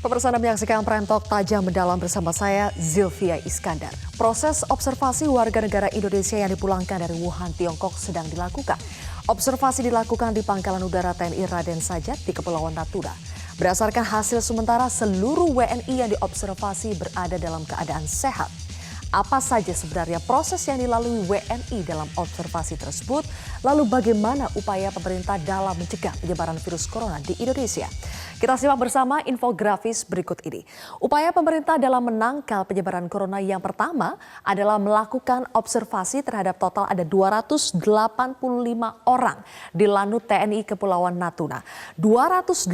Pemirsa, Anda menyaksikan Prime Talk Tajam Mendalam bersama saya, Zilvia Iskandar. Proses observasi warga negara Indonesia yang dipulangkan dari Wuhan, Tiongkok sedang dilakukan. Observasi dilakukan di Pangkalan Udara TNI Raden Sajat di Kepulauan Natuna. Berdasarkan hasil sementara, seluruh WNI yang diobservasi berada dalam keadaan sehat. Apa saja sebenarnya proses yang dilalui WNI dalam observasi tersebut? Lalu bagaimana upaya pemerintah dalam mencegah penyebaran virus corona di Indonesia? Kita simak bersama infografis berikut ini. Upaya pemerintah dalam menangkal penyebaran corona yang pertama adalah melakukan observasi terhadap total ada 285 orang di Lanut TNI Kepulauan Natuna. 285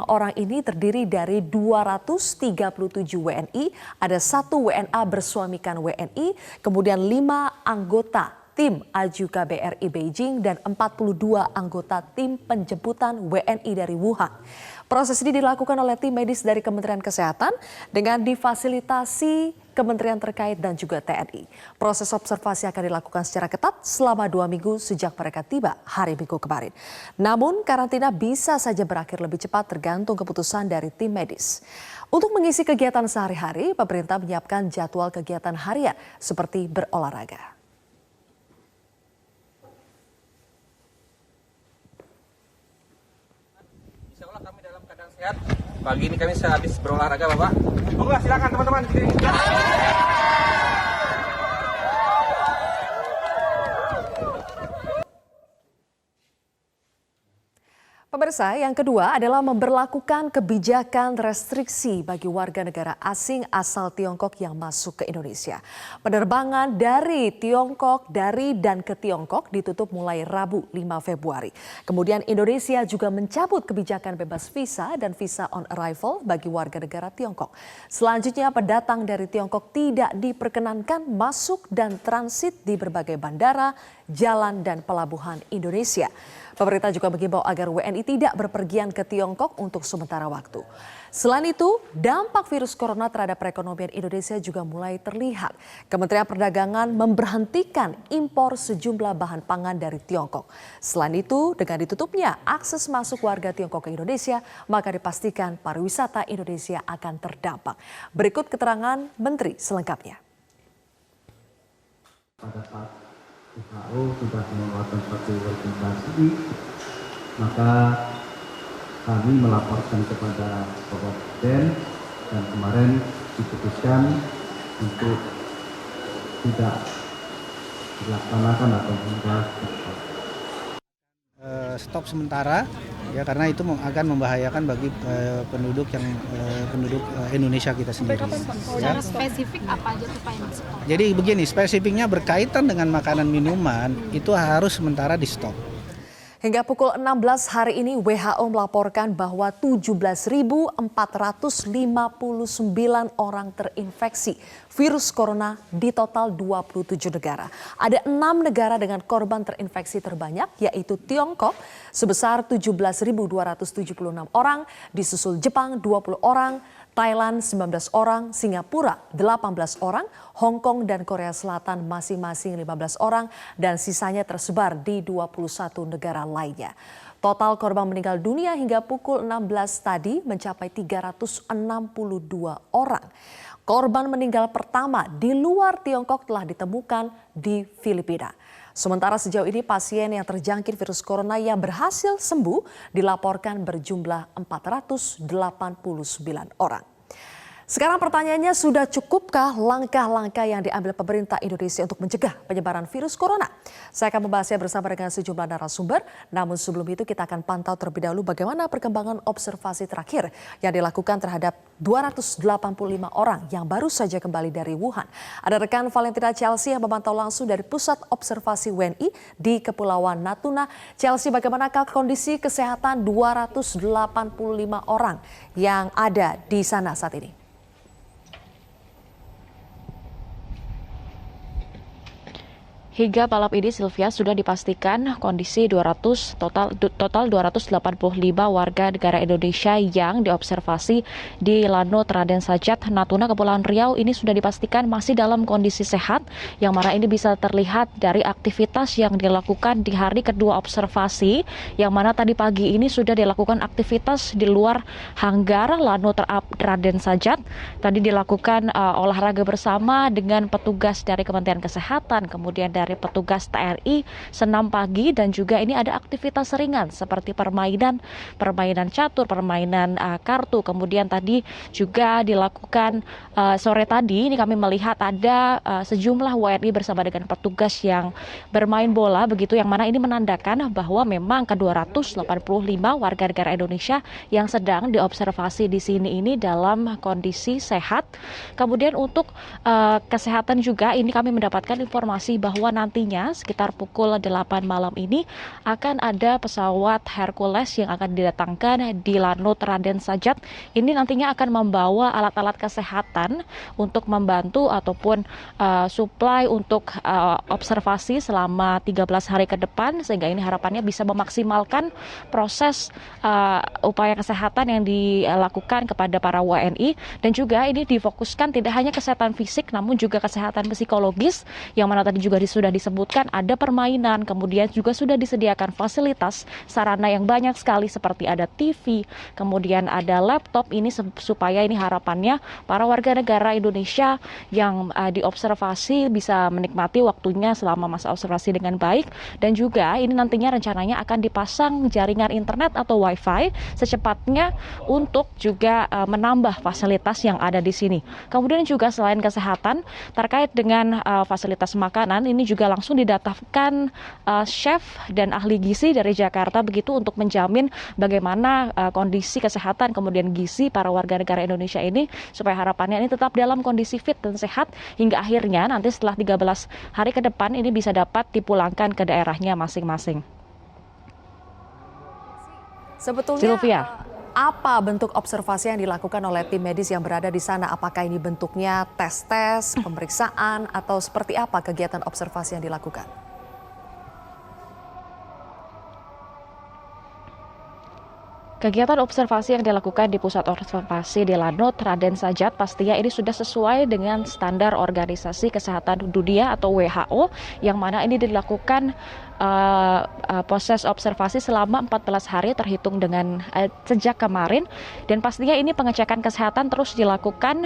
orang ini terdiri dari 237 WNI, ada 1 WNA bersuamikan WNI, kemudian 5 anggota tim AJU KBRI Beijing dan 42 anggota tim penjemputan WNI dari Wuhan. Proses ini dilakukan oleh tim medis dari Kementerian Kesehatan dengan difasilitasi kementerian terkait dan juga TNI. Proses observasi akan dilakukan secara ketat selama 2 minggu sejak mereka tiba hari Minggu kemarin. Namun karantina bisa saja berakhir lebih cepat tergantung keputusan dari tim medis. Untuk mengisi kegiatan sehari-hari, pemerintah menyiapkan jadwal kegiatan harian seperti berolahraga. Kami dalam keadaan sehat. Pagi ini kami habis berolahraga, Bapak. Monggo silakan teman-teman. Pemirsa, yang kedua adalah memberlakukan kebijakan restriksi bagi warga negara asing asal Tiongkok yang masuk ke Indonesia. Penerbangan dari Tiongkok, dari dan ke Tiongkok ditutup mulai Rabu 5 Februari. Kemudian Indonesia juga mencabut kebijakan bebas visa dan visa on arrival bagi warga negara Tiongkok. Selanjutnya, pendatang dari Tiongkok tidak diperkenankan masuk dan transit di berbagai bandara, jalan dan pelabuhan Indonesia. Pemerintah juga mengimbau agar WNI tidak berpergian ke Tiongkok untuk sementara waktu. Selain itu, dampak virus corona terhadap perekonomian Indonesia juga mulai terlihat. Kementerian Perdagangan memberhentikan impor sejumlah bahan pangan dari Tiongkok. Selain itu, dengan ditutupnya akses masuk warga Tiongkok ke Indonesia, maka dipastikan pariwisata Indonesia akan terdampak. Berikut keterangan Menteri selengkapnya. Pada saat WHO sudah mengeluarkan suatu rekomendasi, maka kami melaporkan kepada Bapak Presiden dan kemarin diputuskan untuk tidak dilaksanakan atau stop sementara ya, karena itu akan membahayakan bagi penduduk Indonesia kita sendiri. Secara spesifik apa aja tuh Pak yang di-stop? Jadi begini, spesifiknya berkaitan dengan makanan minuman itu harus sementara di-stop. Hingga pukul 16 hari ini WHO melaporkan bahwa 17.459 orang terinfeksi virus corona di total 27 negara. Ada 6 negara dengan korban terinfeksi terbanyak, yaitu Tiongkok sebesar 17.276 orang, disusul Jepang 20 orang, Thailand 19 orang, Singapura 18 orang, Hong Kong dan Korea Selatan masing-masing 15 orang, dan sisanya tersebar di 21 negara lainnya. Total korban meninggal dunia hingga pukul 16 tadi mencapai 362 orang. Korban meninggal pertama di luar Tiongkok telah ditemukan di Filipina. Sementara sejauh ini pasien yang terjangkit virus corona yang berhasil sembuh dilaporkan berjumlah 489 orang. Sekarang pertanyaannya, sudah cukupkah langkah-langkah yang diambil pemerintah Indonesia untuk mencegah penyebaran virus corona? Saya akan membahasnya bersama dengan sejumlah narasumber. Namun sebelum itu kita akan pantau terlebih dahulu bagaimana perkembangan observasi terakhir yang dilakukan terhadap 285 orang yang baru saja kembali dari Wuhan. Ada rekan Valentina Chelsea yang memantau langsung dari Pusat Observasi WNI di Kepulauan Natuna. Chelsea, bagaimanakah kondisi kesehatan 285 orang yang ada di sana saat ini? Hingga malam ini Sylvia sudah dipastikan kondisi total 285 warga negara Indonesia yang diobservasi di Lanut Raden Sajat Natuna Kepulauan Riau ini sudah dipastikan masih dalam kondisi sehat, yang mana ini bisa terlihat dari aktivitas yang dilakukan di hari kedua observasi, yang mana tadi pagi ini sudah dilakukan aktivitas di luar hanggar Lanut Raden Sajat. Tadi dilakukan olahraga bersama dengan petugas dari Kementerian Kesehatan, kemudian dari petugas TNI, senam pagi, dan juga ini ada aktivitas ringan seperti permainan catur, permainan kartu. Kemudian tadi juga dilakukan sore tadi ini kami melihat ada sejumlah WNI bersama dengan petugas yang bermain bola begitu, yang mana ini menandakan bahwa memang ke-285 warga negara Indonesia yang sedang diobservasi di sini ini dalam kondisi sehat. Kemudian untuk kesehatan juga ini kami mendapatkan informasi bahwa nantinya sekitar pukul 8 malam ini akan ada pesawat Hercules yang akan didatangkan di Lanut Raden Sajat. Ini nantinya akan membawa alat-alat kesehatan untuk membantu ataupun suplai untuk observasi selama 13 hari ke depan, sehingga ini harapannya bisa memaksimalkan proses upaya kesehatan yang dilakukan kepada para WNI, dan juga ini difokuskan tidak hanya kesehatan fisik namun juga kesehatan psikologis, yang mana tadi juga sudah disebutkan ada permainan, kemudian juga sudah disediakan fasilitas sarana yang banyak sekali seperti ada TV, kemudian ada laptop, ini supaya ini harapannya para warga negara Indonesia yang diobservasi bisa menikmati waktunya selama masa observasi dengan baik, dan juga ini nantinya rencananya akan dipasang jaringan internet atau wifi secepatnya untuk juga menambah fasilitas yang ada di sini. Kemudian juga selain kesehatan terkait dengan fasilitas makanan, ini juga langsung didatangkan chef dan ahli gizi dari Jakarta begitu untuk menjamin bagaimana kondisi kesehatan kemudian gizi para warga negara Indonesia ini, supaya harapannya ini tetap dalam kondisi fit dan sehat hingga akhirnya nanti setelah 13 hari ke depan ini bisa dapat dipulangkan ke daerahnya masing-masing. Sebetulnya Sylvia, apa bentuk observasi yang dilakukan oleh tim medis yang berada di sana? Apakah ini bentuknya tes-tes, pemeriksaan, atau seperti apa kegiatan observasi yang dilakukan? kegiatan observasi yang dilakukan di pusat observasi di Lanut Raden Sajat pastinya ini sudah sesuai dengan standar Organisasi Kesehatan Dunia atau WHO, yang mana ini dilakukan proses observasi selama 14 hari terhitung dengan sejak kemarin, dan pastinya ini pengecekan kesehatan terus dilakukan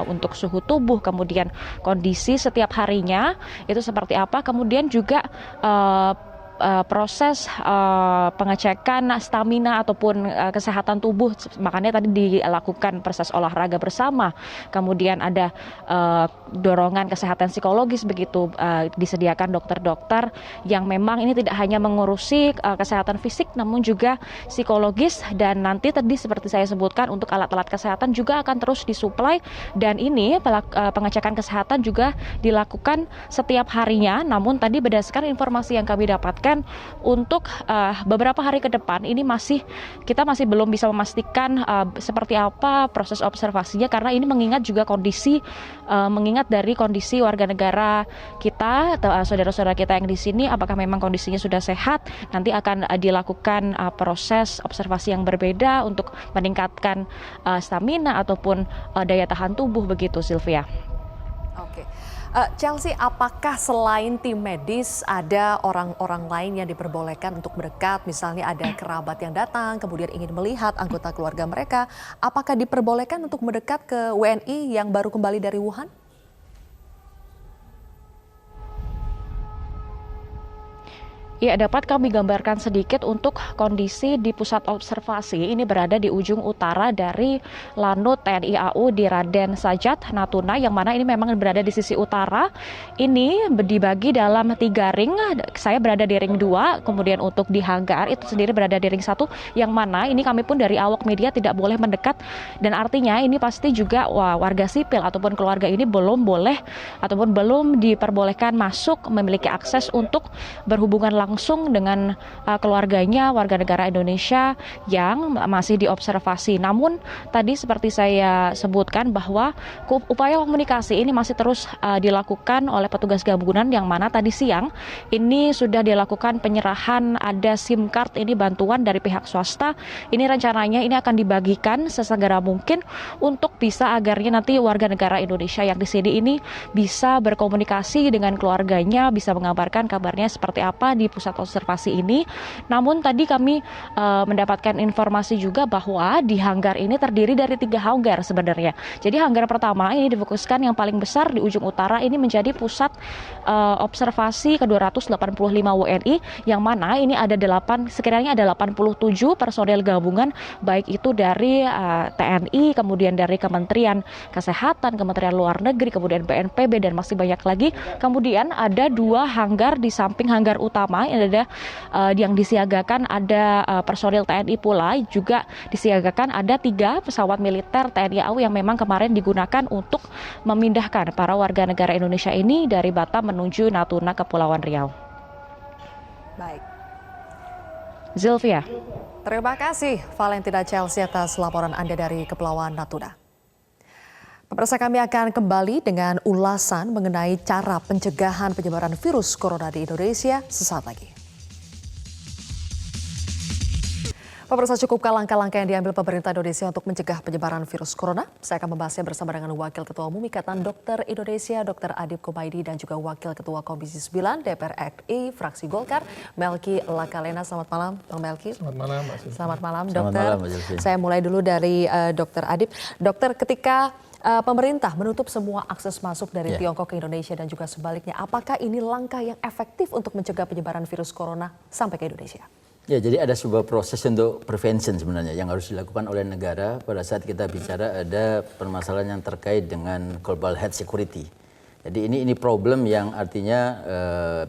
untuk suhu tubuh, kemudian kondisi setiap harinya itu seperti apa, kemudian juga proses pengecekan stamina ataupun kesehatan tubuh, makanya tadi dilakukan proses olahraga bersama, kemudian ada dorongan kesehatan psikologis begitu, disediakan dokter-dokter yang memang ini tidak hanya mengurusi kesehatan fisik namun juga psikologis, dan nanti tadi seperti saya sebutkan untuk alat-alat kesehatan juga akan terus disuplai, dan ini pengecekan kesehatan juga dilakukan setiap harinya. Namun tadi berdasarkan informasi yang kami dapatkan untuk beberapa hari ke depan ini kita masih belum bisa memastikan seperti apa proses observasinya, karena ini mengingat dari kondisi warga negara kita atau saudara-saudara kita yang di sini, apakah memang kondisinya sudah sehat. Nanti akan dilakukan proses observasi yang berbeda untuk meningkatkan stamina ataupun daya tahan tubuh begitu, Sylvia. Oke. Chelsea, apakah selain tim medis ada orang-orang lain yang diperbolehkan untuk mendekat? Misalnya ada kerabat yang datang kemudian ingin melihat anggota keluarga mereka, apakah diperbolehkan untuk mendekat ke WNI yang baru kembali dari Wuhan? Ya, dapat kami gambarkan sedikit untuk kondisi di pusat observasi. Ini berada di ujung utara dari Lanut TNI AU di Raden Sajat Natuna, yang mana ini memang berada di sisi utara. Ini dibagi dalam 3 ring. Saya berada di ring 2, kemudian untuk di hanggar itu sendiri berada di ring 1, yang mana ini kami pun dari awak media tidak boleh mendekat, dan artinya ini pasti juga warga sipil ataupun keluarga ini belum boleh ataupun belum diperbolehkan masuk memiliki akses untuk berhubungan langsung langsung dengan keluarganya warga negara Indonesia yang masih diobservasi. Namun tadi seperti saya sebutkan bahwa upaya komunikasi ini masih terus dilakukan oleh petugas gabungan, yang mana tadi siang ini sudah dilakukan penyerahan ada SIM card ini bantuan dari pihak swasta. Ini rencananya ini akan dibagikan sesegera mungkin untuk bisa agarnya nanti warga negara Indonesia yang di sini ini bisa berkomunikasi dengan keluarganya, bisa mengabarkan kabarnya seperti apa di pusat observasi ini. Namun tadi kami mendapatkan informasi juga bahwa di hanggar ini terdiri dari 3 hanggar sebenarnya. Jadi hanggar pertama ini difokuskan yang paling besar di ujung utara ini menjadi pusat observasi ke-285 WNI, yang mana ini ada sekiranya ada 87 personel gabungan, baik itu dari TNI, kemudian dari Kementerian Kesehatan, Kementerian Luar Negeri, kemudian BNPB, dan masih banyak lagi. Kemudian ada 2 hanggar di samping hanggar utama yang disiagakan, ada personil TNI pula juga disiagakan, ada 3 pesawat militer TNI AU yang memang kemarin digunakan untuk memindahkan para warga negara Indonesia ini dari Batam menuju Natuna, Kepulauan Riau. Baik. Zilvia. Terima kasih Valentina Chelsea atas laporan Anda dari Kepulauan Natuna. Pemirsa, kami akan kembali dengan ulasan mengenai cara pencegahan penyebaran virus corona di Indonesia sesaat lagi. Pemirsa, cukupkah langkah-langkah yang diambil pemerintah Indonesia untuk mencegah penyebaran virus corona? Saya akan membahasnya bersama dengan Wakil Ketua Umum Ikatan Dokter Indonesia, Dr. Adib Kumaydi, dan juga Wakil Ketua Komisi 9 DPR RI Fraksi Golkar, Melki Lakalena. Selamat malam, Bang Melki. Selamat malam, Mbak Silvi. Selamat malam, Dokter. Selamat malam, Mbak Silvi. Saya mulai dulu dari Dr. Adib. Dokter, ketika pemerintah menutup semua akses masuk dari Tiongkok ke Indonesia dan juga sebaliknya, apakah ini langkah yang efektif untuk mencegah penyebaran virus corona sampai ke Indonesia? Ya, jadi ada sebuah proses untuk prevention sebenarnya yang harus dilakukan oleh negara pada saat kita bicara ada permasalahan yang terkait dengan global health security. Jadi ini problem yang artinya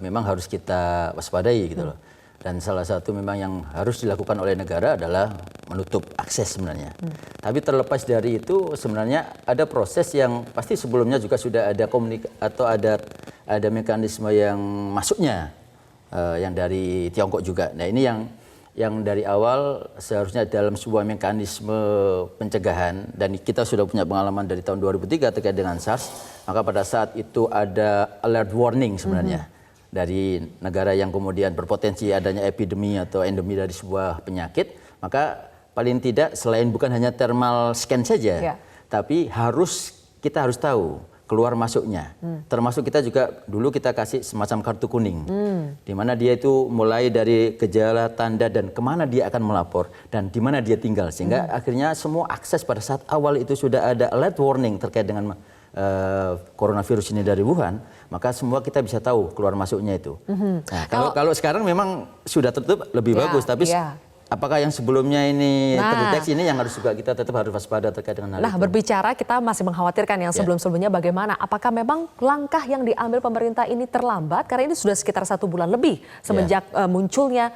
memang harus kita waspadai gitu loh. Dan salah satu memang yang harus dilakukan oleh negara adalah menutup akses sebenarnya. Tapi terlepas dari itu sebenarnya ada proses yang pasti sebelumnya juga sudah ada atau ada mekanisme yang masuknya. Yang dari Tiongkok juga. Nah, ini yang dari awal seharusnya dalam sebuah mekanisme pencegahan, dan kita sudah punya pengalaman dari tahun 2003 terkait dengan SARS, maka pada saat itu ada alert warning sebenarnya dari negara yang kemudian berpotensi adanya epidemi atau endemi dari sebuah penyakit, maka paling tidak selain bukan hanya thermal scan saja, tapi kita harus tahu keluar masuknya. Termasuk kita juga dulu kita kasih semacam kartu kuning, di mana dia itu mulai dari gejala, tanda, dan kemana dia akan melapor dan di mana dia tinggal, sehingga akhirnya semua akses pada saat awal itu sudah ada alert warning terkait dengan coronavirus ini dari Wuhan, maka semua kita bisa tahu keluar masuknya itu. Nah, kalau sekarang memang sudah tertutup lebih bagus, tapi apakah yang sebelumnya ini terdeteksi ini yang harus juga kita tetap harus waspada terkait dengan hal itu. Berbicara kita masih mengkhawatirkan yang sebelum-sebelumnya bagaimana? Apakah memang langkah yang diambil pemerintah ini terlambat? Karena ini sudah sekitar 1 bulan lebih semenjak munculnya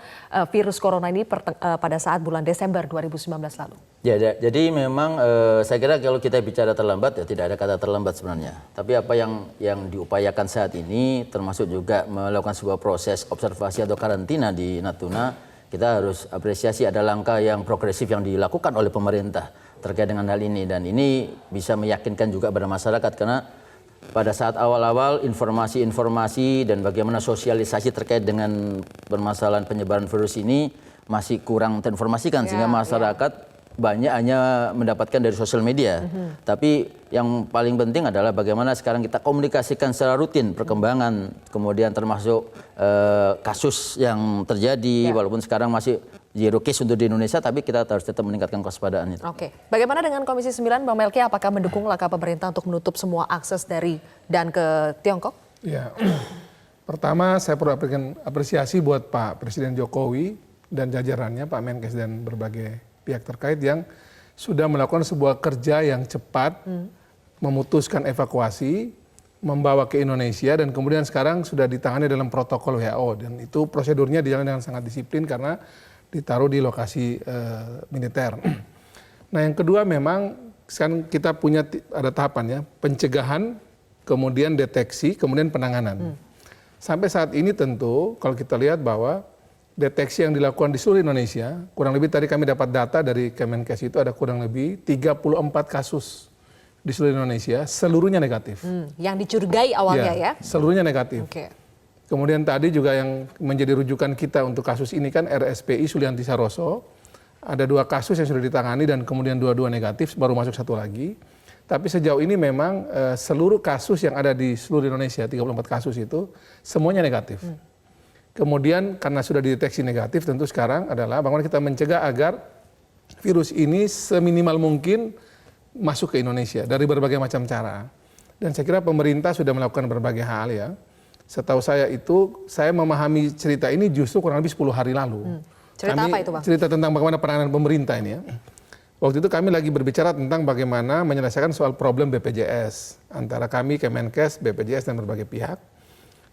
virus corona ini pada saat bulan Desember 2019 lalu. Ya, jadi memang saya kira kalau kita bicara terlambat ya tidak ada kata terlambat sebenarnya. Tapi apa yang diupayakan saat ini termasuk juga melakukan sebuah proses observasi atau karantina di Natuna. Kita harus apresiasi ada langkah yang progresif yang dilakukan oleh pemerintah terkait dengan hal ini. Dan ini bisa meyakinkan juga pada masyarakat karena pada saat awal-awal informasi-informasi dan bagaimana sosialisasi terkait dengan permasalahan penyebaran virus ini masih kurang terinformasikan sehingga masyarakat banyak hanya mendapatkan dari sosial media. Tapi yang paling penting adalah bagaimana sekarang kita komunikasikan secara rutin perkembangan, kemudian termasuk kasus yang terjadi, walaupun sekarang masih zero case untuk di Indonesia, tapi kita harus tetap meningkatkan kewaspadaan itu. Oke, bagaimana dengan Komisi 9, Bang Melki, apakah mendukung langkah pemerintah untuk menutup semua akses dari dan ke Tiongkok? Ya, pertama saya perlu apresiasi buat Pak Presiden Jokowi dan jajarannya, Pak Menkes dan berbagai pihak terkait yang sudah melakukan sebuah kerja yang cepat, memutuskan evakuasi, membawa ke Indonesia, dan kemudian sekarang sudah ditangani dalam protokol WHO, dan itu prosedurnya dijalankan dengan sangat disiplin karena ditaruh di lokasi militer. Nah, yang kedua memang sekarang kita punya ada tahapannya, pencegahan, kemudian deteksi, kemudian penanganan. Sampai saat ini tentu kalau kita lihat bahwa deteksi yang dilakukan di seluruh Indonesia, kurang lebih tadi kami dapat data dari Kemenkes itu ada kurang lebih 34 kasus di seluruh Indonesia, seluruhnya negatif. Yang dicurigai awalnya ya? Seluruhnya negatif. Oke. Kemudian tadi juga yang menjadi rujukan kita untuk kasus ini kan RSPI Sulianti Saroso. Ada 2 kasus yang sudah ditangani dan kemudian 2 negatif, baru masuk 1 lagi. Tapi sejauh ini memang seluruh kasus yang ada di seluruh Indonesia, 34 kasus itu, semuanya negatif. Kemudian karena sudah dideteksi negatif, tentu sekarang adalah bagaimana kita mencegah agar virus ini seminimal mungkin masuk ke Indonesia dari berbagai macam cara. Dan saya kira pemerintah sudah melakukan berbagai hal ya. Setahu saya itu, saya memahami cerita ini justru kurang lebih 10 hari lalu. Cerita apa itu, Bang? Cerita tentang bagaimana penanganan pemerintah ini ya. Waktu itu kami lagi berbicara tentang bagaimana menyelesaikan soal problem BPJS antara kami, Kemenkes, BPJS dan berbagai pihak.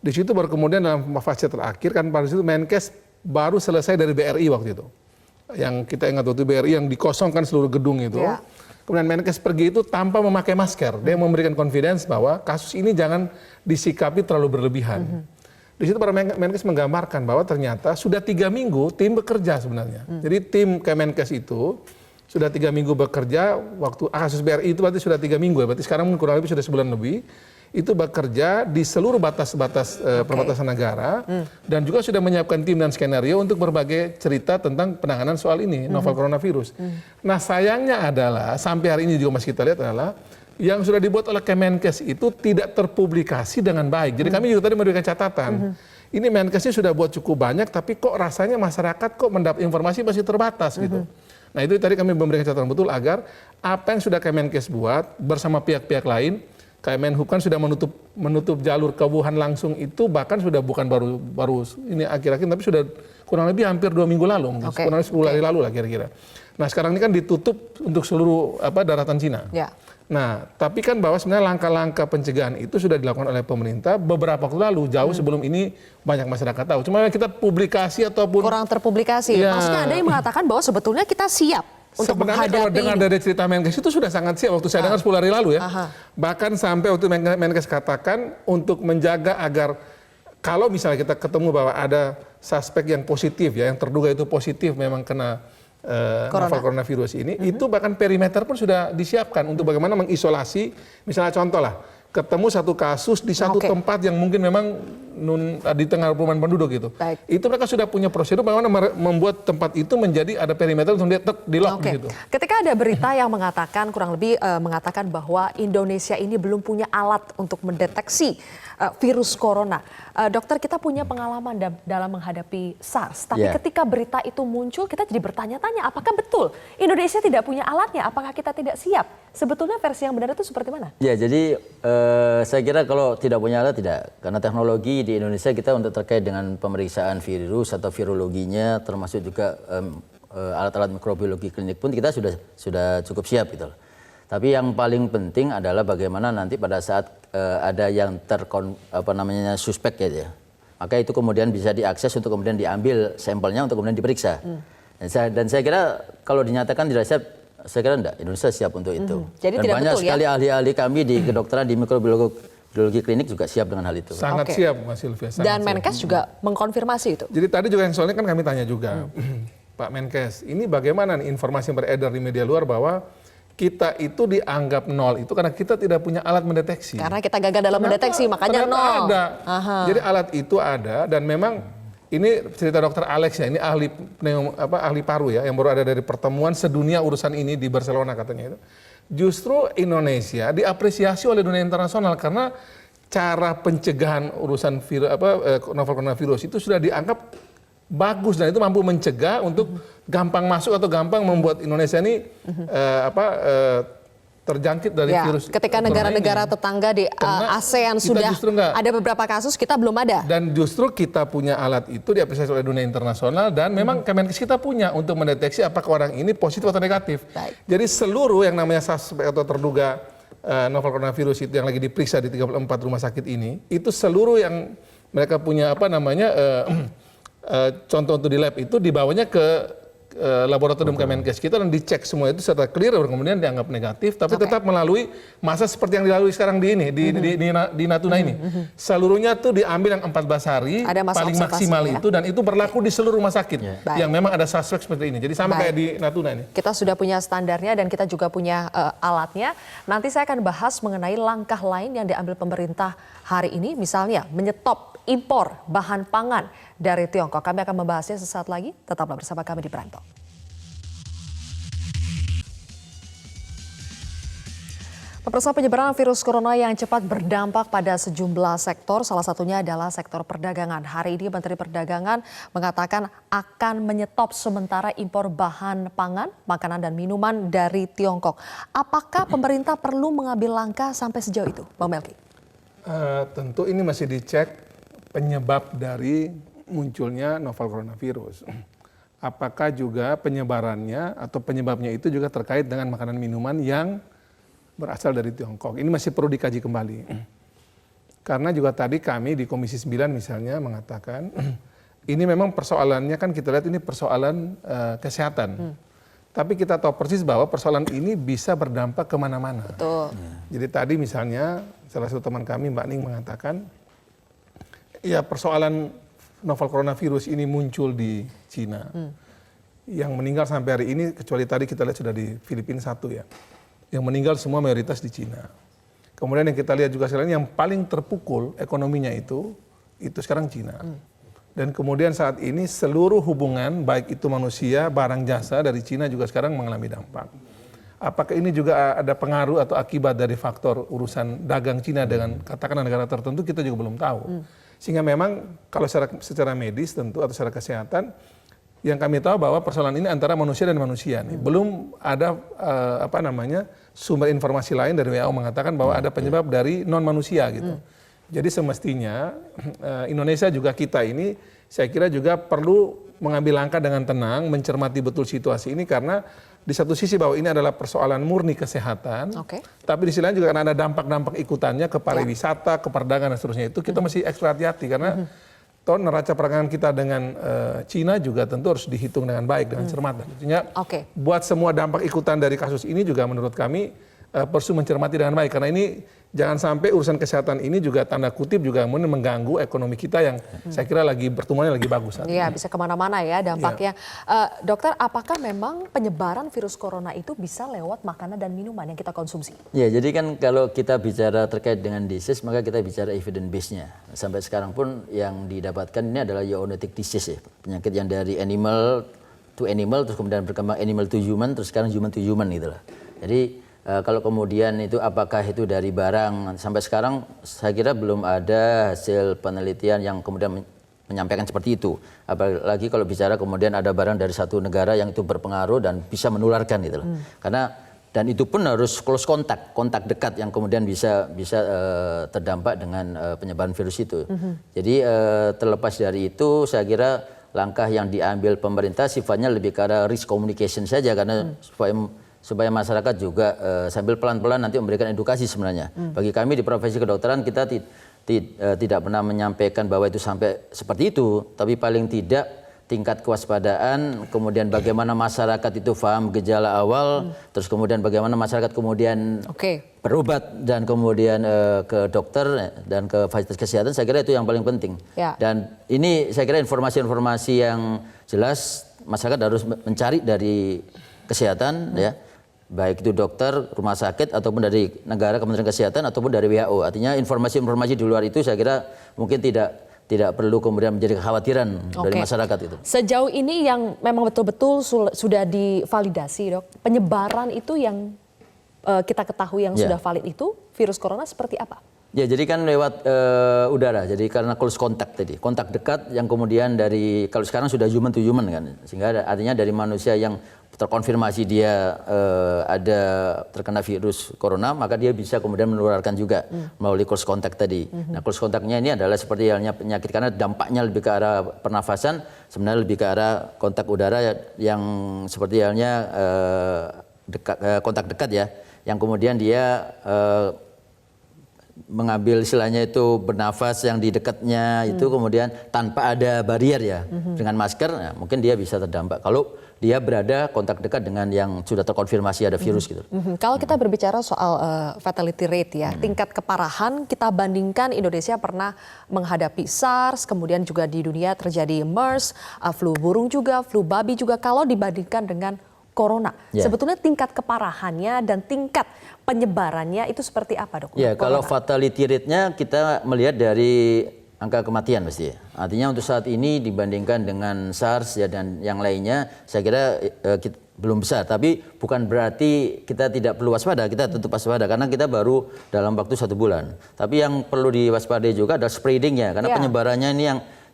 Di situ baru kemudian dalam fase terakhir kan pada situ Menkes baru selesai dari BRI waktu itu. Yang kita ingat waktu BRI yang dikosongkan seluruh gedung itu. Ya. Kemudian Menkes pergi itu tanpa memakai masker. Dia memberikan confidence bahwa kasus ini jangan disikapi terlalu berlebihan. Di situ para Menkes menggambarkan bahwa ternyata sudah 3 minggu tim bekerja sebenarnya. Jadi tim Kemenkes itu sudah 3 minggu bekerja, waktu kasus BRI itu berarti sudah 3 minggu ya, berarti sekarang kurang lebih sudah sebulan lebih, itu bekerja di seluruh batas-batas perbatasan negara, dan juga sudah menyiapkan tim dan skenario untuk berbagai cerita tentang penanganan soal ini, novel coronavirus. Nah sayangnya adalah, sampai hari ini juga masih kita lihat adalah, yang sudah dibuat oleh Kemenkes itu tidak terpublikasi dengan baik. Jadi kami juga tadi memberikan catatan, ini Menkesnya sudah buat cukup banyak, tapi kok rasanya masyarakat kok mendapat informasi masih terbatas gitu. Nah itu tadi kami memberikan catatan betul agar apa yang sudah Kemenkes buat bersama pihak-pihak lain, Kemenhub kan sudah menutup jalur ke Wuhan langsung itu, bahkan sudah bukan baru ini akhir-akhir, tapi sudah kurang lebih hampir 2 minggu lalu, kurang lebih 10 hari lalu lah kira-kira. Nah sekarang ini kan ditutup untuk seluruh daratan Cina. Ya. Nah tapi kan bahwa sebenarnya langkah-langkah pencegahan itu sudah dilakukan oleh pemerintah beberapa waktu lalu, jauh sebelum ini banyak masyarakat tahu. Cuma kita publikasi ataupun kurang terpublikasi. Ya. Maksudnya ada yang mengatakan bahwa sebetulnya kita siap untuk sebenarnya kalau dengar dari cerita Menkes itu sudah sangat siap waktu saya dengar 10 hari lalu ya. Bahkan sampai waktu Menkes katakan untuk menjaga agar kalau misalnya kita ketemu bahwa ada suspek yang positif ya, yang terduga itu positif memang kena novel coronavirus ini, itu bahkan perimeter pun sudah disiapkan untuk bagaimana mengisolasi, misalnya contoh lah, ketemu satu kasus di satu tempat yang mungkin memang di tengah perumahan penduduk gitu. Baik. Itu mereka sudah punya prosedur bagaimana membuat tempat itu menjadi ada perimeter untuk dia di lock gitu. Ketika ada berita yang mengatakan kurang lebih mengatakan bahwa Indonesia ini belum punya alat untuk mendeteksi virus corona. Dokter, kita punya pengalaman dalam menghadapi SARS. Tapi ketika berita itu muncul, kita jadi bertanya-tanya apakah betul Indonesia tidak punya alatnya? Apakah kita tidak siap? Sebetulnya versi yang benar itu seperti mana? Ya, jadi saya kira kalau tidak punya alat tidak. Karena teknologi di Indonesia kita untuk terkait dengan pemeriksaan virus atau virologinya, termasuk juga alat-alat mikrobiologi klinik pun kita sudah cukup siap gitu. Tapi yang paling penting adalah bagaimana nanti pada saat ada yang suspek ya, maka itu kemudian bisa diakses untuk kemudian diambil sampelnya untuk kemudian diperiksa. Dan saya kira kalau dinyatakan tidak siap, saya kira enggak, Indonesia siap untuk itu. Jadi dan tidak banyak betul, sekali ahli-ahli kami di kedokteran di mikrobiologi klinik juga siap dengan hal itu. Sangat siap Mas Sylvia. Dan Menkes juga mengkonfirmasi itu. Jadi tadi juga yang soalnya kan kami tanya juga, Pak Menkes, ini bagaimana nih informasi yang beredar di media luar bahwa kita itu dianggap nol itu karena kita tidak punya alat mendeteksi. Karena kita gagal dalam mendeteksi, makanya nol. Ada. Jadi alat itu ada dan memang ini cerita dokter Alex ya, ini ahli paru ya, yang baru ada dari pertemuan sedunia urusan ini di Barcelona katanya itu. Justru Indonesia diapresiasi oleh dunia internasional karena cara pencegahan urusan novel coronavirus itu sudah dianggap bagus dan itu mampu mencegah untuk gampang masuk atau gampang membuat Indonesia ini terjangkit dari virus. Ketika negara-negara tetangga di ASEAN sudah ada beberapa kasus, kita belum ada. Dan justru kita punya alat itu diapresiasi oleh dunia internasional dan memang Kemenkes kita punya untuk mendeteksi apakah orang ini positif atau negatif. Jadi seluruh yang namanya suspek atau terduga novel coronavirus itu yang lagi diperiksa di 34 rumah sakit ini, itu seluruh yang mereka punya contoh untuk di lab itu dibawanya ke laboratorium Kemenkes kita dan dicek semua itu secara clear, kemudian dianggap negatif, tapi tetap melalui masa seperti yang dilalui sekarang di Natuna ini. Seluruhnya tuh diambil yang 14 hari, paling maksimal itu, dan itu berlaku di seluruh rumah sakit yang memang ada suspek seperti ini. Jadi sama kayak di Natuna ini. Kita sudah punya standarnya dan kita juga punya alatnya. Nanti saya akan bahas mengenai langkah lain yang diambil pemerintah hari ini, misalnya menyetop impor bahan pangan dari Tiongkok. Kami akan membahasnya sesaat lagi. Tetaplah bersama kami di Prime Talk. Pemirsa, penyebaran virus corona yang cepat berdampak pada sejumlah sektor, salah satunya adalah sektor perdagangan. Hari ini Menteri Perdagangan mengatakan akan menyetop sementara impor bahan pangan, makanan dan minuman dari Tiongkok. Apakah pemerintah perlu mengambil langkah sampai sejauh itu, Bang Melki? Tentu ini masih dicek penyebab dari munculnya novel coronavirus. Apakah juga penyebarannya atau penyebabnya itu juga terkait dengan makanan minuman yang berasal dari Tiongkok. Ini masih perlu dikaji kembali. Karena juga tadi kami di Komisi 9 misalnya mengatakan, ini memang persoalannya kan kita lihat ini persoalan kesehatan. Tapi kita tahu persis bahwa persoalan ini bisa berdampak kemana-mana. Betul. Jadi tadi misalnya salah satu teman kami Mbak Ning mengatakan, ya persoalan novel coronavirus ini muncul di Cina. Yang meninggal sampai hari ini, kecuali tadi kita lihat sudah di Filipina 1 ya. Yang meninggal semua mayoritas di Cina. Kemudian yang kita lihat juga sekarang yang paling terpukul ekonominya itu sekarang Cina. Dan kemudian saat ini seluruh hubungan baik itu manusia, barang jasa dari Cina juga sekarang mengalami dampak. Apakah ini juga ada pengaruh atau akibat dari faktor urusan dagang Cina dengan katakanlah negara tertentu, kita juga belum tahu. Sehingga memang kalau secara medis tentu atau secara kesehatan, yang kami tahu bahwa persoalan ini antara manusia dan manusia nih. Belum ada sumber informasi lain dari WHO mengatakan bahwa ada penyebab dari non manusia gitu. Jadi semestinya Indonesia juga kita ini saya kira juga perlu mengambil langkah dengan tenang, mencermati betul situasi ini karena di satu sisi bahwa ini adalah persoalan murni kesehatan, tapi di sisi lain juga karena ada dampak-dampak ikutannya ke pariwisata, ke perdagangan dan seterusnya itu kita mesti ekstra hati-hati karena toh neraca perdagangan kita dengan Cina juga tentu harus dihitung dengan baik, dengan cermat. Artinya buat semua dampak ikutan dari kasus ini juga menurut kami perlu mencermati dengan baik karena ini jangan sampai urusan kesehatan ini juga tanda kutip juga mengganggu ekonomi kita yang saya kira lagi pertumbuhannya lagi bagus. Iya, bisa kemana-mana ya dampaknya. Dokter, apakah memang penyebaran virus corona itu bisa lewat makanan dan minuman yang kita konsumsi? Ya, jadi kan kalau kita bicara terkait dengan disease, maka kita bicara evidence base-nya. Sampai sekarang pun yang didapatkan ini adalah zoonotic disease ya, penyakit yang dari animal to animal, terus kemudian berkembang animal to human, terus sekarang human to human gitu lah. Jadi kalau kemudian itu apakah itu dari barang, sampai sekarang saya kira belum ada hasil penelitian yang kemudian menyampaikan seperti itu. Apalagi kalau bicara kemudian ada barang dari satu negara yang itu berpengaruh dan bisa menularkan gitu loh. Karena dan itu pun harus close kontak dekat yang kemudian bisa terdampak dengan penyebaran virus itu. Jadi terlepas dari itu saya kira langkah yang diambil pemerintah sifatnya lebih ke arah risk communication saja karena supaya masyarakat juga sambil pelan-pelan nanti memberikan edukasi sebenarnya. Bagi kami di profesi kedokteran kita tidak pernah menyampaikan bahwa itu sampai seperti itu, tapi paling tidak tingkat kewaspadaan, kemudian bagaimana masyarakat itu paham gejala awal, terus kemudian bagaimana masyarakat kemudian berobat dan kemudian ke dokter dan ke fasilitas kesehatan, saya kira itu yang paling penting. Dan ini saya kira informasi-informasi yang jelas masyarakat harus mencari dari kesehatan ya. Baik itu dokter, rumah sakit, ataupun dari negara, Kementerian Kesehatan, ataupun dari WHO. Artinya informasi-informasi di luar itu saya kira mungkin tidak perlu kemudian menjadi kekhawatiran dari masyarakat itu. Sejauh ini yang memang betul-betul sudah divalidasi, Dok, penyebaran itu yang kita ketahui yang sudah valid itu virus corona seperti apa? Ya, jadi kan lewat udara, jadi karena close contact tadi, kontak dekat yang kemudian dari, kalau sekarang sudah human to human kan, sehingga artinya dari manusia yang terkonfirmasi dia ada terkena virus corona, maka dia bisa kemudian menularkan juga melalui close contact tadi. Nah, close contactnya ini adalah seperti halnya penyakit karena dampaknya lebih ke arah pernafasan, sebenarnya lebih ke arah kontak udara yang seperti halnya kontak dekat ya, yang kemudian dia mengambil istilahnya itu bernafas yang di dekatnya itu kemudian tanpa ada barier ya dengan masker, nah, mungkin dia bisa terdampak kalau dia berada kontak dekat dengan yang sudah terkonfirmasi ada virus gitu. Kalau kita berbicara soal fatality rate ya, tingkat keparahan kita bandingkan Indonesia pernah menghadapi SARS, kemudian juga di dunia terjadi MERS, flu burung juga, flu babi juga, kalau dibandingkan dengan corona. Sebetulnya tingkat keparahannya dan tingkat penyebarannya itu seperti apa, Dok? Ya, kalau fatality rate-nya kita melihat dari angka kematian pasti. Artinya untuk saat ini dibandingkan dengan SARS ya dan yang lainnya, saya kira belum besar. Tapi bukan berarti kita tidak perlu waspada, kita tetap waspada karena kita baru dalam waktu 1 bulan. Tapi yang perlu diwaspadai juga adalah spreading-nya, karena penyebarannya ini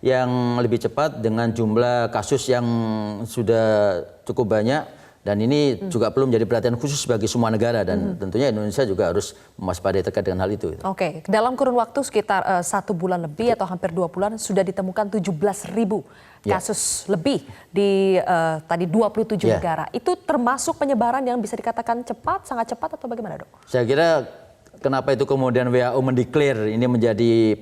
yang lebih cepat dengan jumlah kasus yang sudah cukup banyak. Dan ini juga belum menjadi perhatian khusus bagi semua negara dan tentunya Indonesia juga harus mewaspadai terkait dengan hal itu. Oke, dalam kurun waktu sekitar 1 bulan lebih atau hampir 2 bulan sudah ditemukan 17.000 kasus lebih di tadi 27 negara. Itu termasuk penyebaran yang bisa dikatakan cepat, sangat cepat atau bagaimana, Dok? Saya kira kenapa itu kemudian WHO mendeklar ini menjadi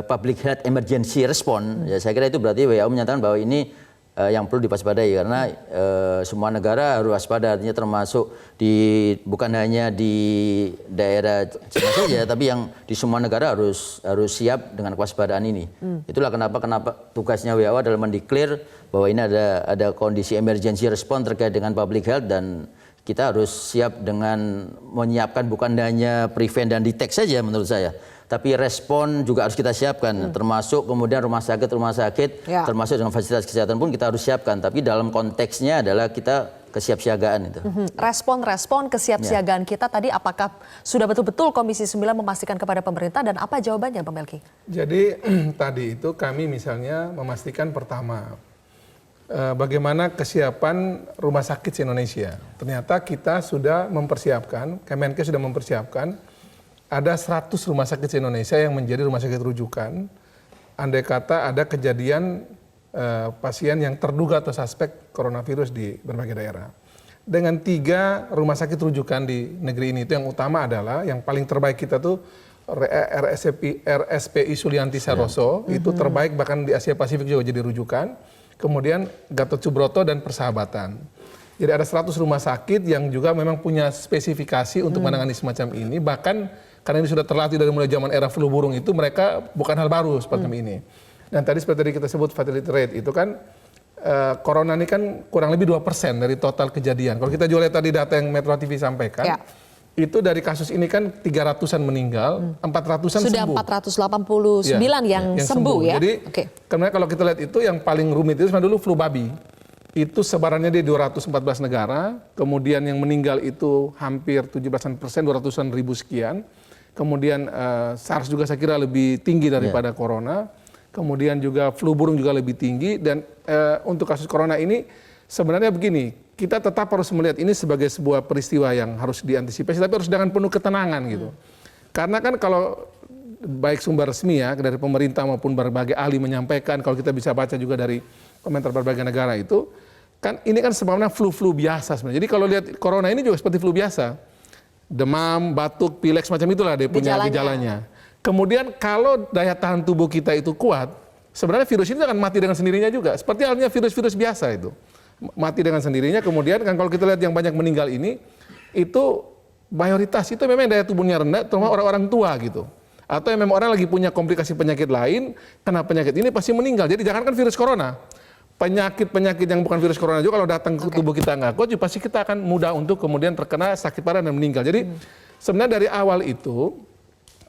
public health emergency response. Ya saya kira itu berarti WHO menyatakan bahwa ini yang perlu diwaspadai karena semua negara harus waspada, artinya termasuk bukan hanya di daerah Cina saja tapi yang di semua negara harus siap dengan kewaspadaan ini. Itulah kenapa tugasnya WHO adalah mendeklar bahwa ini ada kondisi emergency response terkait dengan public health dan kita harus siap dengan menyiapkan bukan hanya prevent dan detect saja menurut saya. Tapi respon juga harus kita siapkan, termasuk kemudian rumah sakit, termasuk dengan fasilitas kesehatan pun kita harus siapkan. Tapi dalam konteksnya adalah kita kesiapsiagaan itu. Respon kesiapsiagaan kita tadi apakah sudah betul-betul Komisi 9 memastikan kepada pemerintah dan apa jawabannya, Bang Melki? Jadi tadi itu kami misalnya memastikan pertama, bagaimana kesiapan rumah sakit se-Indonesia. Ternyata kita sudah mempersiapkan, Kemenkes sudah mempersiapkan, ada 100 rumah sakit se-Indonesia yang menjadi rumah sakit rujukan. Andai kata ada kejadian pasien yang terduga atau suspek coronavirus di berbagai daerah. Dengan 3 rumah sakit rujukan di negeri ini, itu yang utama adalah, yang paling terbaik kita tuh RSPI Sulianti Saroso, itu terbaik bahkan di Asia Pasifik juga jadi rujukan. Kemudian Gatot Subroto dan Persahabatan. Jadi ada 100 rumah sakit yang juga memang punya spesifikasi untuk menangani semacam ini. Bahkan karena ini sudah terlatih dari mulai zaman era flu burung itu, mereka bukan hal baru seperti ini. Dan tadi seperti tadi kita sebut fatality rate itu kan, corona ini kan kurang lebih 2% dari total kejadian. Kalau kita juga lihat tadi data yang Metro TV sampaikan, itu dari kasus ini kan 300-an meninggal, 400-an sudah sembuh. 489 yang sembuh ya. Jadi karena kalau kita lihat itu yang paling rumit itu sebenarnya dulu flu babi. Itu sebarannya di 214 negara, kemudian yang meninggal itu hampir 17%, 200-an ribu sekian. Kemudian SARS juga saya kira lebih tinggi daripada corona. Kemudian juga flu burung juga lebih tinggi. Dan untuk kasus corona ini sebenarnya begini, kita tetap harus melihat ini sebagai sebuah peristiwa yang harus diantisipasi, tapi harus dengan penuh ketenangan gitu. Karena kan kalau baik sumber resmi ya, dari pemerintah maupun berbagai ahli menyampaikan, kalau kita bisa baca juga dari komentar berbagai negara itu, kan ini kan sebabnya flu-flu biasa sebenarnya. Jadi kalau lihat corona ini juga seperti flu biasa. Demam, batuk, pilek, semacam itulah dia punya gejalanya. Kemudian kalau daya tahan tubuh kita itu kuat, sebenarnya virus ini akan mati dengan sendirinya juga. Seperti halnya virus-virus biasa itu. Mati dengan sendirinya, kemudian kan kalau kita lihat yang banyak meninggal ini, itu mayoritas itu memang daya tubuhnya rendah, terutama orang-orang tua gitu. Atau yang memang orang lagi punya komplikasi penyakit lain, kena penyakit ini pasti meninggal. Jadi jangankan virus corona, penyakit-penyakit yang bukan virus corona juga kalau datang ke tubuh kita nggak kuat, pasti kita akan mudah untuk kemudian terkena sakit parah dan meninggal. Jadi sebenarnya dari awal itu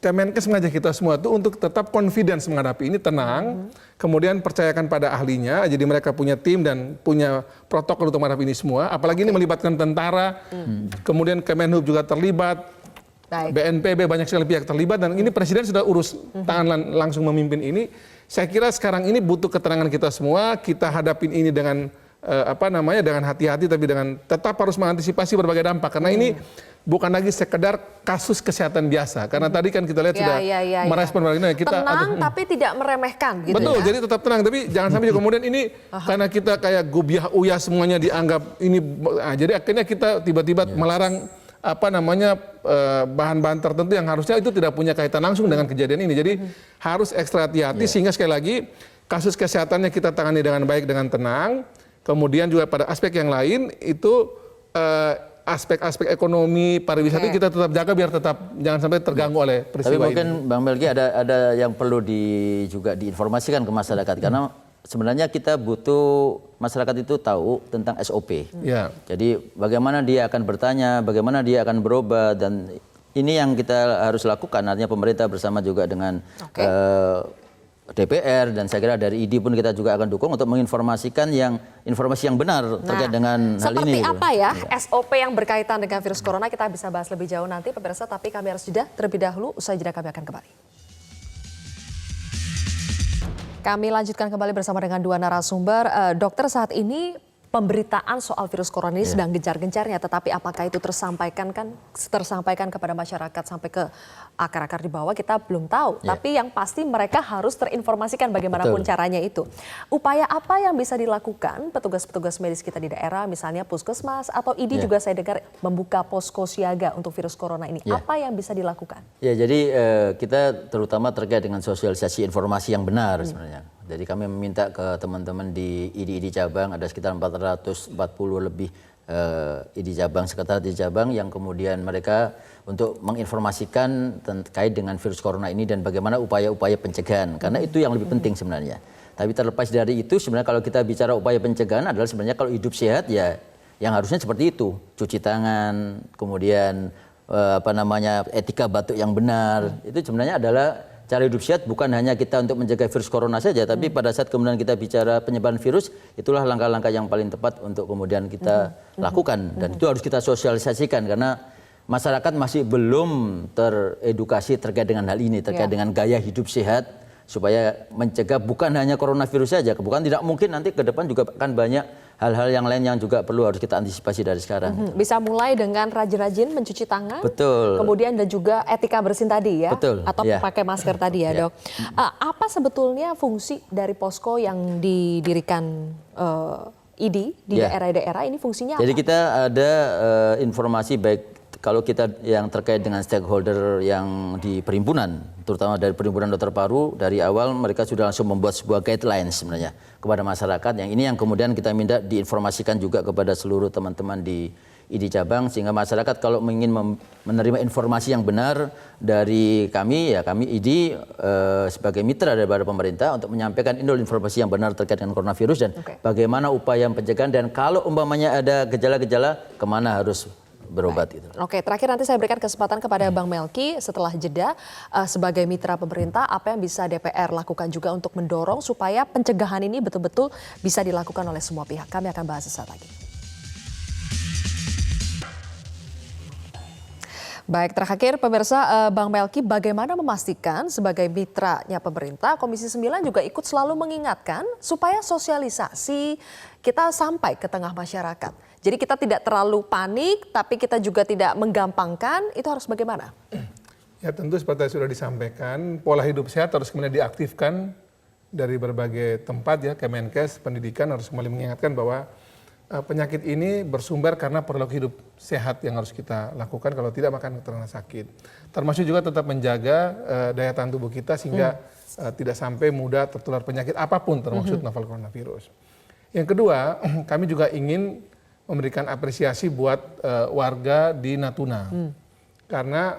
Kemenkes mengajak kita semua tuh untuk tetap confidence menghadapi ini, tenang, kemudian percayakan pada ahlinya, jadi mereka punya tim dan punya protokol untuk menghadapi ini semua. Apalagi ini melibatkan tentara, kemudian Kemenhub juga terlibat, BNPB banyak sekali pihak terlibat, dan ini Presiden sudah urus tangan langsung memimpin ini. Saya kira sekarang ini butuh ketenangan kita semua, kita hadapin ini dengan dengan hati-hati, tapi dengan tetap harus mengantisipasi berbagai dampak, karena ini bukan lagi sekedar kasus kesehatan biasa. Karena tadi kan kita lihat sudah merespon berbagai kita tenang tapi tidak meremehkan gitu. Betul, jadi tetap tenang, tapi jangan sampai juga kemudian ini karena kita kayak gubiah uyah semuanya dianggap ini, jadi akhirnya kita tiba-tiba melarang bahan-bahan tertentu yang harusnya itu tidak punya kaitan langsung dengan kejadian ini. Jadi harus ekstra hati-hati sehingga sekali lagi kasus kesehatannya kita tangani dengan baik, dengan tenang. Kemudian juga pada aspek yang lain itu aspek-aspek ekonomi pariwisata kita tetap jaga biar tetap jangan sampai terganggu oleh Tapi peristiwa mungkin ini. Bang Melki ada yang perlu juga diinformasikan ke masyarakat karena sebenarnya kita butuh masyarakat itu tahu tentang SOP. Ya. Jadi bagaimana dia akan bertanya, bagaimana dia akan berobat dan ini yang kita harus lakukan. Artinya pemerintah bersama juga dengan DPR dan saya kira dari ID pun kita juga akan dukung untuk menginformasikan informasi yang benar terkait dengan hal ini. Seperti apa ya SOP yang berkaitan dengan virus corona kita bisa bahas lebih jauh nanti pemirsa, tapi kami harus jeda terlebih dahulu. Usai jeda kami akan kembali. Kami lanjutkan kembali bersama dengan dua narasumber. Dokter, saat ini pemberitaan soal virus corona ini sedang gencar-gencarnya, tetapi apakah itu tersampaikan kepada masyarakat sampai ke akar-akar di bawah kita belum tahu. Tapi yang pasti mereka harus terinformasikan bagaimanapun caranya itu. Upaya apa yang bisa dilakukan petugas-petugas medis kita di daerah, misalnya puskesmas atau ID juga saya dengar membuka posko siaga untuk virus corona ini. Apa yang bisa dilakukan? Ya, jadi kita terutama terkait dengan sosialisasi informasi yang benar sebenarnya. Jadi kami meminta ke teman-teman di ID cabang, ada sekitar 440 lebih ID cabang, sekretariat ID cabang yang kemudian mereka untuk menginformasikan terkait dengan virus corona ini dan bagaimana upaya-upaya pencegahan. Karena itu yang lebih penting sebenarnya. Tapi terlepas dari itu sebenarnya kalau kita bicara upaya pencegahan adalah sebenarnya kalau hidup sehat ya yang harusnya seperti itu. Cuci tangan, kemudian etika batuk yang benar. Itu sebenarnya adalah cara hidup sehat, bukan hanya kita untuk menjaga virus corona saja, tapi pada saat kemudian kita bicara penyebaran virus, itulah langkah-langkah yang paling tepat untuk kemudian kita lakukan. Dan itu harus kita sosialisasikan karena masyarakat masih belum teredukasi terkait dengan hal ini, terkait dengan gaya hidup sehat, supaya mencegah bukan hanya coronavirus saja, bukan tidak mungkin nanti ke depan juga akan banyak hal-hal yang lain yang juga perlu harus kita antisipasi dari sekarang. Bisa mulai dengan rajin-rajin mencuci tangan, betul. Kemudian dan juga etika bersih tadi ya, betul. Atau pakai masker tadi ya dok. Apa sebetulnya fungsi dari posko yang didirikan ID di daerah-daerah ini fungsinya apa? Jadi kita ada informasi baik kalau kita yang terkait dengan stakeholder yang di perhimpunan, terutama dari Perhimpunan Dokter Paru, dari awal mereka sudah langsung membuat sebuah guidelines sebenarnya kepada masyarakat. Yang ini yang kemudian kita minta diinformasikan juga kepada seluruh teman-teman di ID cabang, sehingga masyarakat kalau ingin menerima informasi yang benar dari kami, ya kami ID sebagai mitra daripada pemerintah untuk menyampaikan informasi yang benar terkait dengan coronavirus dan bagaimana upaya pencegahan dan kalau umpamanya ada gejala-gejala kemana harus berobat itu. Oke, terakhir nanti saya berikan kesempatan kepada Bang Melki setelah jeda sebagai mitra pemerintah, apa yang bisa DPR lakukan juga untuk mendorong supaya pencegahan ini betul-betul bisa dilakukan oleh semua pihak. Kami akan bahas sesaat lagi. Baik, terakhir pemirsa, Bang Melki bagaimana memastikan sebagai mitranya pemerintah, Komisi 9 juga ikut selalu mengingatkan supaya sosialisasi kita sampai ke tengah masyarakat. Jadi kita tidak terlalu panik, tapi kita juga tidak menggampangkan, itu harus bagaimana? Ya tentu seperti yang sudah disampaikan, pola hidup sehat harus kemudian diaktifkan dari berbagai tempat ya, Kemenkes, pendidikan harus kembali mengingatkan bahwa penyakit ini bersumber karena perilaku hidup sehat yang harus kita lakukan, kalau tidak maka terkena sakit. Termasuk juga tetap menjaga daya tahan tubuh kita sehingga tidak sampai mudah tertular penyakit apapun termasuk novel coronavirus. Yang kedua, kami juga ingin memberikan apresiasi buat warga di Natuna. Karena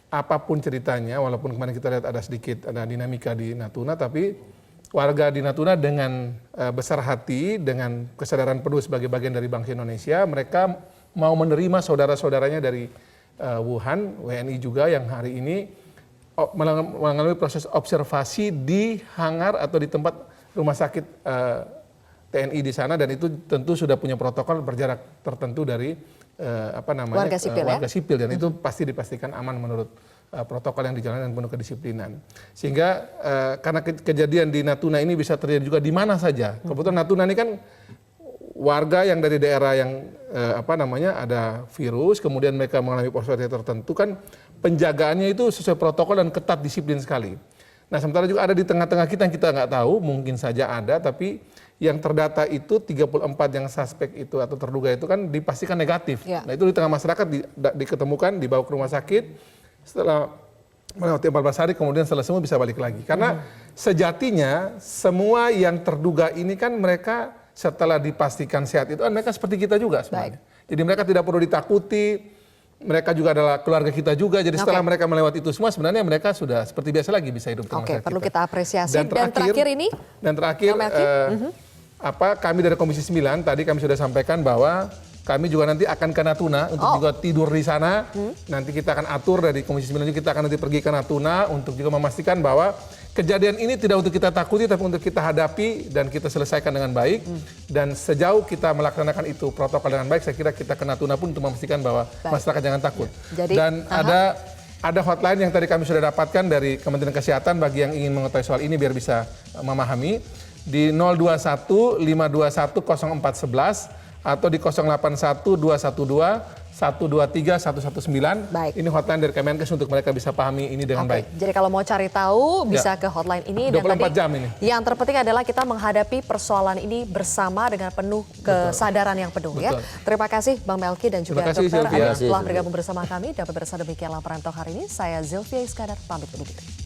apapun ceritanya, walaupun kemarin kita lihat ada dinamika di Natuna, tapi warga di Natuna dengan besar hati, dengan kesadaran penuh sebagai bagian dari bangsa Indonesia, mereka mau menerima saudara-saudaranya dari Wuhan, WNI juga yang hari ini mengalami proses observasi di hangar atau di tempat rumah sakit TNI di sana, dan itu tentu sudah punya protokol berjarak tertentu dari warga sipil, dan itu pasti dipastikan aman menurut protokol yang dijalankan dan penuh kedisiplinan. Sehingga karena kejadian di Natuna ini bisa terjadi juga di mana saja. Kebetulan Natuna ini kan warga yang dari daerah yang ada virus, kemudian mereka mengalami proses tertentu kan penjagaannya itu sesuai protokol dan ketat, disiplin sekali. Nah sementara juga ada di tengah-tengah kita yang kita nggak tahu, mungkin saja ada, tapi yang terdata itu 34 yang suspek itu atau terduga itu kan dipastikan negatif. Ya. Nah itu di tengah masyarakat diketemukan, dibawa ke rumah sakit, setelah melewati 14 hari kemudian setelah semua bisa balik lagi. Karena sejatinya semua yang terduga ini kan mereka setelah dipastikan sehat itu kan mereka seperti kita juga sebenarnya. Jadi mereka tidak perlu ditakuti, mereka juga adalah keluarga kita juga. Jadi setelah mereka melewati itu semua sebenarnya mereka sudah seperti biasa lagi bisa hidup. Oke, perlu kita apresiasi. Dan terakhir kami dari Komisi 9 tadi kami sudah sampaikan bahwa kami juga nanti akan ke Natuna untuk juga tidur di sana. Nanti kita akan atur dari Komisi 9 juga kita akan nanti pergi ke Natuna untuk juga memastikan bahwa kejadian ini tidak untuk kita takuti tapi untuk kita hadapi dan kita selesaikan dengan baik. Dan sejauh kita melaksanakan itu protokol dengan baik, saya kira kita ke Natuna pun untuk memastikan bahwa masyarakat jangan takut. Jadi, dan ada hotline yang tadi kami sudah dapatkan dari Kementerian Kesehatan bagi yang ingin mengetahui soal ini biar bisa memahami di 021 521 0411 atau di 081 212 123 119. Baik. Ini hotline dari Kemenkes untuk mereka bisa pahami ini dengan baik. Jadi kalau mau cari tahu bisa ke hotline ini. 24 jam ini. Yang terpenting adalah kita menghadapi persoalan ini bersama dengan penuh kesadaran yang penuh ya. Terima kasih Bang Melki dan juga Terima kasih, Dokter Sylvia. Adi telah bergabung bersama kami. Dapat bersama demikian laporan talk hari ini. Saya Zilvia Iskandar pamit undur diri.